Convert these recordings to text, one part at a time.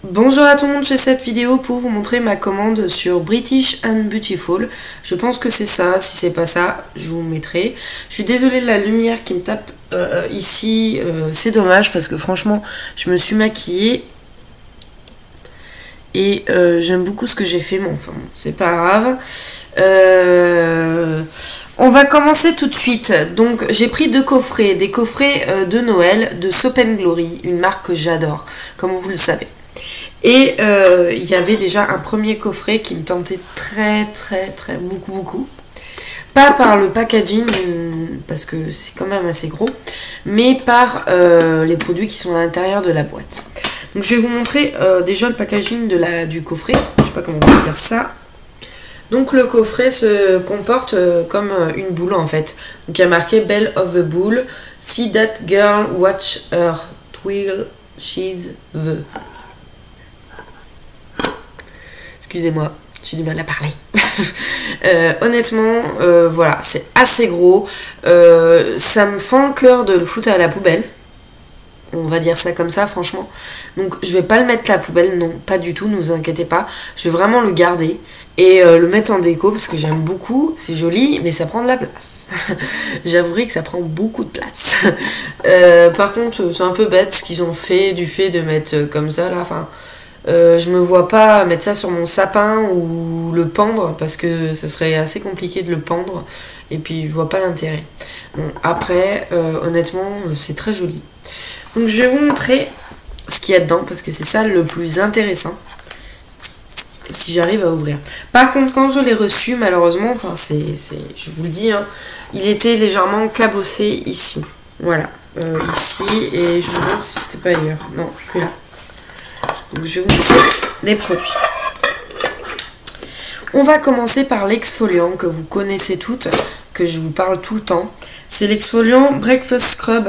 Bonjour à tout le monde, je fais cette vidéo pour vous montrer ma commande sur British and Beautiful. Je pense que c'est ça, si c'est pas ça, je vous mettrai. Je suis désolée de la lumière qui me tape ici, c'est dommage parce que franchement, je me suis maquillée. Et j'aime beaucoup ce que j'ai fait, mais enfin, c'est pas grave. On va commencer tout de suite. Donc j'ai pris deux coffrets, des coffrets de Noël de Soap & Glory, une marque que j'adore, comme vous le savez. Et il y avait déjà un premier coffret qui me tentait très beaucoup. Pas par le packaging, parce que c'est quand même assez gros, mais par les produits qui sont à l'intérieur de la boîte. Donc je vais vous montrer déjà le packaging du coffret, je sais pas comment on va dire ça. Donc le coffret se comporte comme une boule en fait. Donc il y a marqué Belle of the Bull, See that girl, watch her twirl, she's the... Excusez-moi, j'ai du mal à parler. Honnêtement, voilà, c'est assez gros. Ça me fend le cœur de le foutre à la poubelle. On va dire ça comme ça, franchement. Donc, je vais pas le mettre à la poubelle, non, pas du tout, ne vous inquiétez pas. Je vais vraiment le garder et le mettre en déco parce que j'aime beaucoup. C'est joli, mais ça prend de la place. J'avouerai que ça prend beaucoup de place. Par contre, c'est un peu bête ce qu'ils ont fait du fait de mettre comme ça, là, enfin... je me vois pas mettre ça sur mon sapin ou le pendre parce que ça serait assez compliqué de le pendre et puis je vois pas l'intérêt. Bon, après, honnêtement, c'est très joli. Donc je vais vous montrer ce qu'il y a dedans parce que c'est ça le plus intéressant. Si j'arrive à ouvrir. Par contre, quand je l'ai reçu, malheureusement, enfin je vous le dis, hein, il était légèrement cabossé ici. Voilà, ici, et je me demande si c'était pas ailleurs. Non, que là. Donc je vais vous montrer les produits. On va commencer par l'exfoliant que vous connaissez toutes, que je vous parle tout le temps. C'est l'exfoliant Breakfast Scrub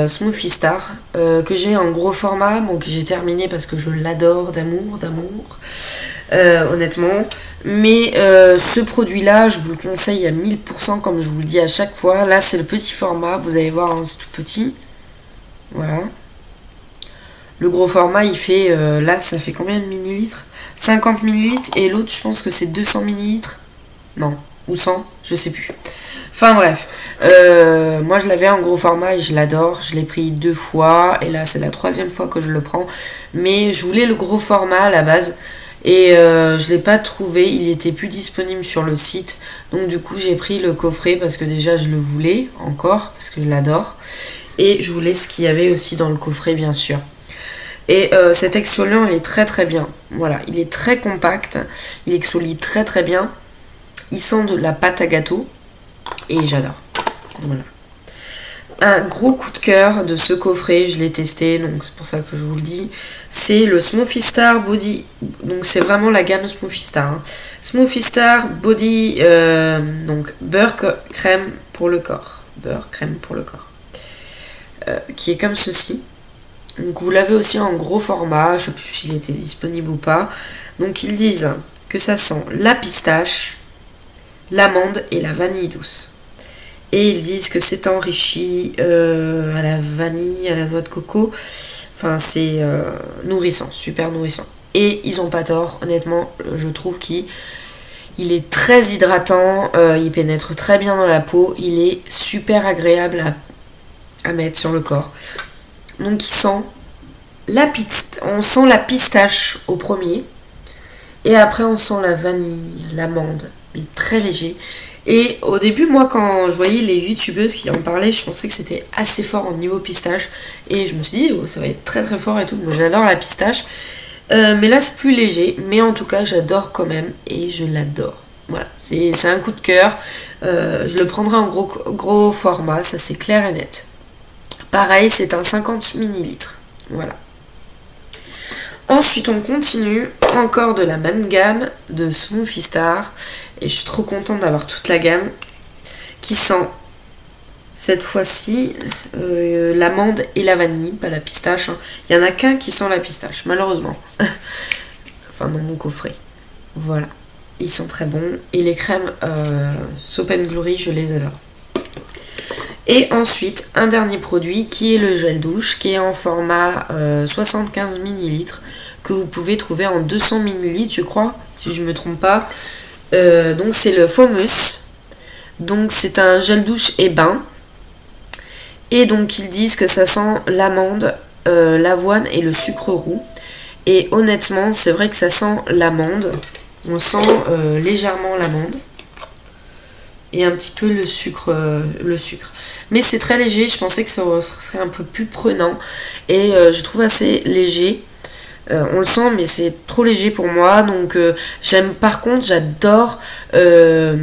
Smoothie Star, que j'ai en gros format, bon, que j'ai terminé parce que je l'adore d'amour, honnêtement. Mais ce produit-là, je vous le conseille à 1000%, comme je vous le dis à chaque fois. Là, c'est le petit format, vous allez voir, hein, c'est tout petit. Voilà. Le gros format, il fait, là, ça fait combien de millilitres? 50 millilitres, et l'autre, je pense que c'est 200 millilitres. Non, ou 100, je sais plus. Enfin bref, moi je l'avais en gros format et je l'adore. Je l'ai pris 2 fois, et là, c'est la 3e fois que je le prends. Mais je voulais le gros format à la base, et je l'ai pas trouvé. Il était plus disponible sur le site. Donc du coup, j'ai pris le coffret, parce que déjà, je le voulais encore, parce que je l'adore. Et je voulais ce qu'il y avait aussi dans le coffret, bien sûr. Et cet exfoliant il est très bien. Voilà, il est très compact, il exfolie très bien. Il sent de la pâte à gâteau et j'adore. Voilà. Un gros coup de cœur de ce coffret, je l'ai testé, donc c'est pour ça que je vous le dis. C'est le Smoothie Star Body. Donc c'est vraiment la gamme Smoothie Star. Hein. Smoothie Star Body, donc beurre crème pour le corps. Beurre crème pour le corps. Qui est comme ceci. Donc vous l'avez aussi en gros format, je ne sais plus s'il était disponible ou pas. Donc ils disent que ça sent la pistache, l'amande et la vanille douce. Et ils disent que c'est enrichi à la vanille, à la noix de coco. Enfin c'est nourrissant, super nourrissant. Et ils n'ont pas tort, honnêtement, je trouve qu'il est très hydratant, il pénètre très bien dans la peau, il est super agréable à mettre sur le corps. Donc on sent la pistache au premier. Et après on sent la vanille, l'amande. Mais très léger. Et au début, moi quand je voyais les youtubeuses qui en parlaient, je pensais que c'était assez fort au niveau pistache. Et je me suis dit, oh, ça va être très fort et tout. Moi j'adore la pistache. Mais là c'est plus léger. Mais en tout cas j'adore quand même. Et je l'adore. Voilà, c'est un coup de cœur. Je le prendrai en gros format, ça c'est clair et net. Pareil, c'est un 50 millilitres. Voilà. Ensuite, on continue encore de la même gamme de Smoothie Star. Et je suis trop contente d'avoir toute la gamme qui sent cette fois-ci l'amande et la vanille, pas la pistache. Hein. Il n'y en a qu'un qui sent la pistache, malheureusement. Enfin, dans mon coffret. Voilà. Ils sont très bons. Et les crèmes Soap & Glory, je les adore. Et ensuite, un dernier produit qui est le gel douche, qui est en format 75 ml, que vous pouvez trouver en 200 ml je crois, si je me trompe pas. Donc c'est le Fommus. Donc c'est un gel douche et bain. Et donc ils disent que ça sent l'amande, l'avoine et le sucre roux. Et honnêtement c'est vrai que ça sent l'amande. On sent légèrement l'amande. Et un petit peu le sucre. Mais c'est très léger, je pensais que ça serait un peu plus prenant. Et je trouve assez léger. On le sent mais c'est trop léger pour moi. Donc j'aime, par contre j'adore... je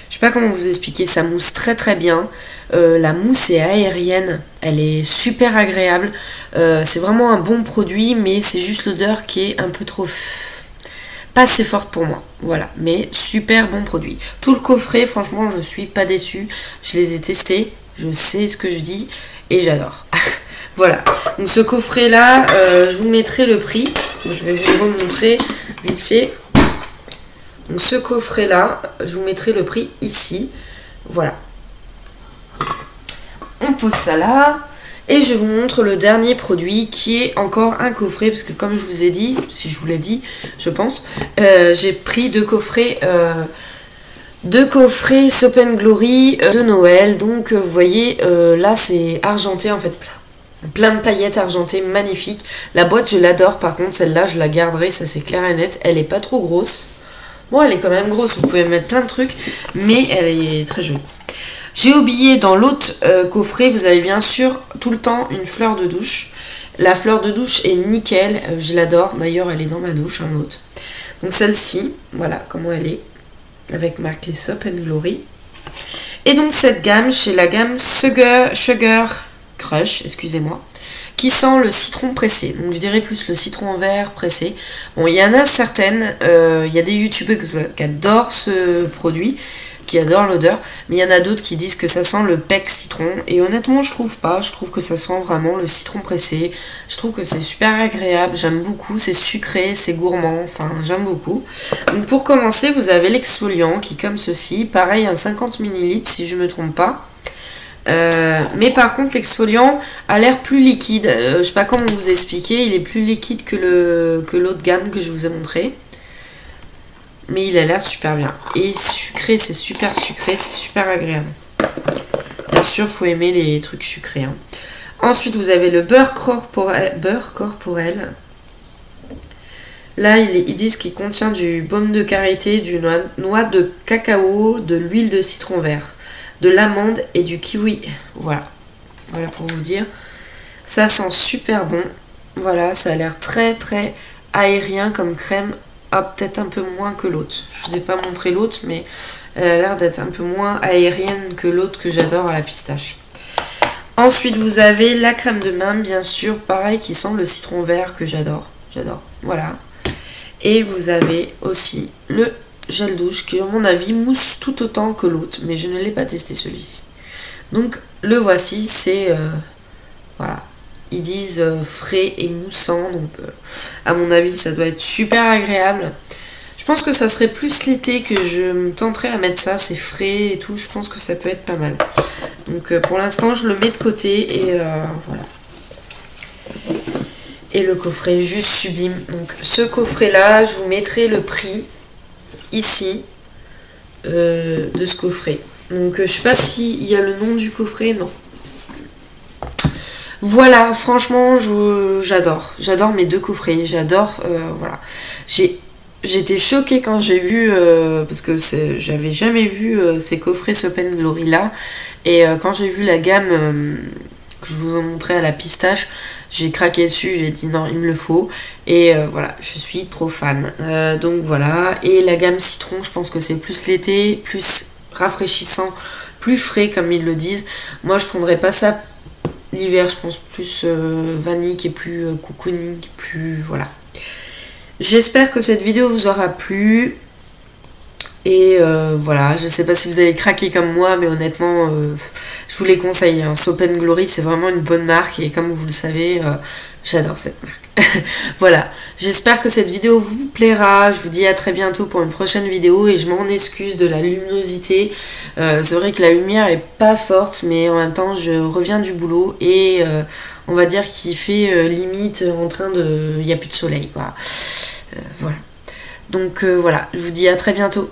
sais pas comment vous expliquer, ça mousse très très bien. La mousse est aérienne, elle est super agréable. C'est vraiment un bon produit, mais c'est juste l'odeur qui est un peu trop... pas assez forte pour moi, voilà, mais super bon produit. Tout le coffret, franchement, je suis pas déçue. Je les ai testés, je sais ce que je dis et j'adore. Voilà, donc ce coffret là, je vous mettrai le prix. Je vais vous le remontrer vite fait. Donc ce coffret là, je vous mettrai le prix ici. Voilà. On pose ça là. Et je vous montre le dernier produit qui est encore un coffret, parce que comme je vous ai dit, si je vous l'ai dit, je pense, j'ai pris deux coffrets Soap & Glory de Noël. Donc vous voyez, là c'est argenté en fait, plein de paillettes argentées, magnifique. La boîte je l'adore, par contre celle-là je la garderai, ça c'est clair et net. Elle est pas trop grosse. Bon, elle est quand même grosse, vous pouvez mettre plein de trucs, mais elle est très jolie. J'ai oublié dans l'autre coffret, vous avez bien sûr tout le temps une fleur de douche. La fleur de douche est nickel, je l'adore. D'ailleurs, elle est dans ma douche, l'autre. Donc celle-ci, voilà comment elle est, avec marqué Soap & Glory. Et donc cette gamme, c'est la gamme Sugar Crush, excusez-moi, qui sent le citron pressé. Donc je dirais plus le citron vert pressé. Bon, il y en a certaines, il y a des youtubeurs qui adorent ce produit, qui adorent l'odeur, mais il y en a d'autres qui disent que ça sent le pec citron, et honnêtement je trouve pas, je trouve que ça sent vraiment le citron pressé. Je trouve que c'est super agréable, j'aime beaucoup, c'est sucré, c'est gourmand, enfin j'aime beaucoup. Donc pour commencer, vous avez l'exfoliant qui est comme ceci, pareil un 50 ml si je me trompe pas. Mais par contre l'exfoliant a l'air plus liquide, je sais pas comment vous expliquer, il est plus liquide que l'autre gamme que je vous ai montré. Mais il a l'air super bien. Et sucré, c'est super agréable. Bien sûr, il faut aimer les trucs sucrés. Hein. Ensuite, vous avez le beurre corporel. Là, ils disent qu'il contient du baume de karité, du noix de cacao, de l'huile de citron vert, de l'amande et du kiwi. Voilà. Voilà pour vous dire. Ça sent super bon. Voilà, ça a l'air très très aérien comme crème. Ah, peut-être un peu moins que l'autre. Je ne vous ai pas montré l'autre, mais elle a l'air d'être un peu moins aérienne que l'autre que j'adore à la pistache. Ensuite, vous avez la crème de main, bien sûr, pareil, qui sent le citron vert que j'adore. J'adore, voilà. Et vous avez aussi le gel douche qui, à mon avis, mousse tout autant que l'autre, mais je ne l'ai pas testé celui-ci. Donc, le voici, c'est... voilà. Ils disent frais et moussant, donc à mon avis ça doit être super agréable. Je pense que ça serait plus l'été que je me tenterais à mettre ça, c'est frais et tout, je pense que ça peut être pas mal. Donc pour l'instant je le mets de côté et voilà. Et le coffret est juste sublime. Donc ce coffret là, je vous mettrai le prix ici de ce coffret. Donc je sais pas s'il y a le nom du coffret, non. Voilà, franchement, j'adore mes deux coffrets, j'adore, voilà. J'étais choquée quand j'ai vu, parce que j'avais jamais vu ces coffrets Soap & Glory là, et quand j'ai vu la gamme que je vous ai montré à la pistache, j'ai craqué dessus, j'ai dit non, il me le faut, et voilà, je suis trop fan. Donc voilà, et la gamme citron, je pense que c'est plus l'été, plus rafraîchissant, plus frais comme ils le disent. Moi, je prendrais pas ça l'hiver, je pense plus vanille qui est plus cocooning, plus voilà. J'espère que cette vidéo vous aura plu. Et voilà, je sais pas si vous avez craqué comme moi, mais honnêtement, je vous les conseille. Hein. Soap & Glory, c'est vraiment une bonne marque et comme vous le savez, j'adore cette marque. Voilà, j'espère que cette vidéo vous plaira. Je vous dis à très bientôt pour une prochaine vidéo et je m'en excuse de la luminosité. C'est vrai que la lumière est pas forte, mais en même temps, je reviens du boulot et on va dire qu'il fait limite en train de... Il n'y a plus de soleil, quoi. Voilà. Donc voilà, je vous dis à très bientôt.